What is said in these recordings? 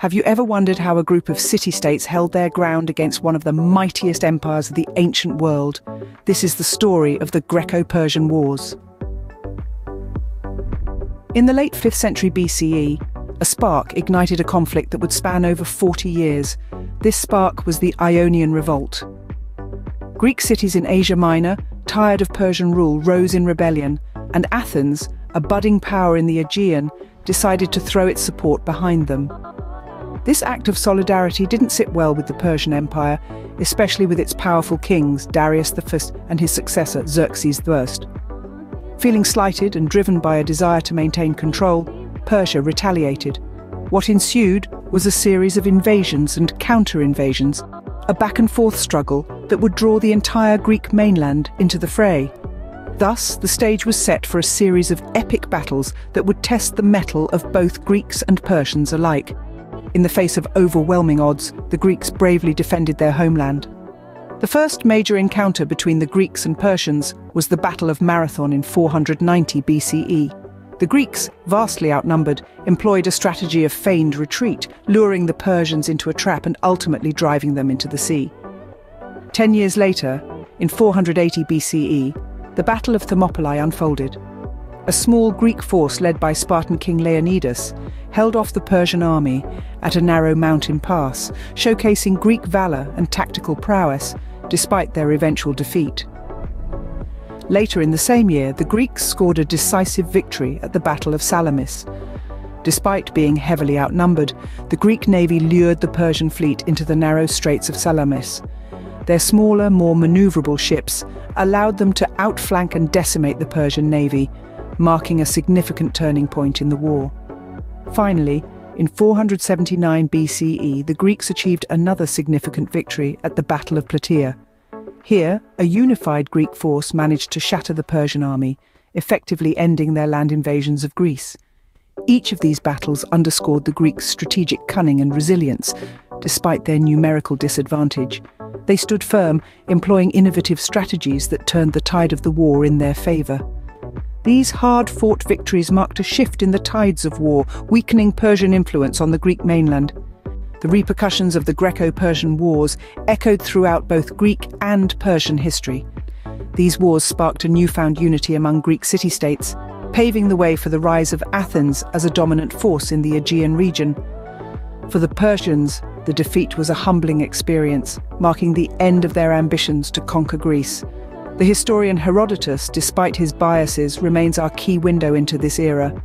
Have you ever wondered how a group of city-states held their ground against one of the mightiest empires of the ancient world? This is the story of the Greco-Persian Wars. In the late 5th century BCE, a spark ignited a conflict that would span over 40 years. This spark was the Ionian Revolt. Greek cities in Asia Minor, tired of Persian rule, rose in rebellion, and Athens, a budding power in the Aegean, decided to throw its support behind them. This act of solidarity didn't sit well with the Persian Empire, especially with its powerful kings, Darius I and his successor, Xerxes I. Feeling slighted and driven by a desire to maintain control, Persia retaliated. What ensued was a series of invasions and counter-invasions, a back-and-forth struggle that would draw the entire Greek mainland into the fray. Thus, the stage was set for a series of epic battles that would test the mettle of both Greeks and Persians alike. In the face of overwhelming odds, the Greeks bravely defended their homeland. The first major encounter between the Greeks and Persians was the Battle of Marathon in 490 BCE. The Greeks, vastly outnumbered, employed a strategy of feigned retreat, luring the Persians into a trap and ultimately driving them into the sea. 10 years later, in 480 BCE, the Battle of Thermopylae unfolded. A small Greek force led by Spartan king Leonidas held off the Persian army at a narrow mountain pass, showcasing Greek valor and tactical prowess, despite their eventual defeat. Later in the same year, the Greeks scored a decisive victory at the Battle of Salamis. Despite being heavily outnumbered, the Greek navy lured the Persian fleet into the narrow straits of Salamis. Their smaller, more maneuverable ships allowed them to outflank and decimate the Persian navy, marking a significant turning point in the war. Finally, in 479 BCE, the Greeks achieved another significant victory at the Battle of Plataea. Here, a unified Greek force managed to shatter the Persian army, effectively ending their land invasions of Greece. Each of these battles underscored the Greeks' strategic cunning and resilience, despite their numerical disadvantage. They stood firm, employing innovative strategies that turned the tide of the war in their favour. These hard-fought victories marked a shift in the tides of war, weakening Persian influence on the Greek mainland. The repercussions of the Greco-Persian Wars echoed throughout both Greek and Persian history. These wars sparked a newfound unity among Greek city-states, paving the way for the rise of Athens as a dominant force in the Aegean region. For the Persians, the defeat was a humbling experience, marking the end of their ambitions to conquer Greece. The historian Herodotus, despite his biases, remains our key window into this era.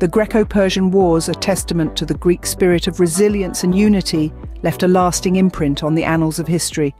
The Greco-Persian Wars, a testament to the Greek spirit of resilience and unity, left a lasting imprint on the annals of history,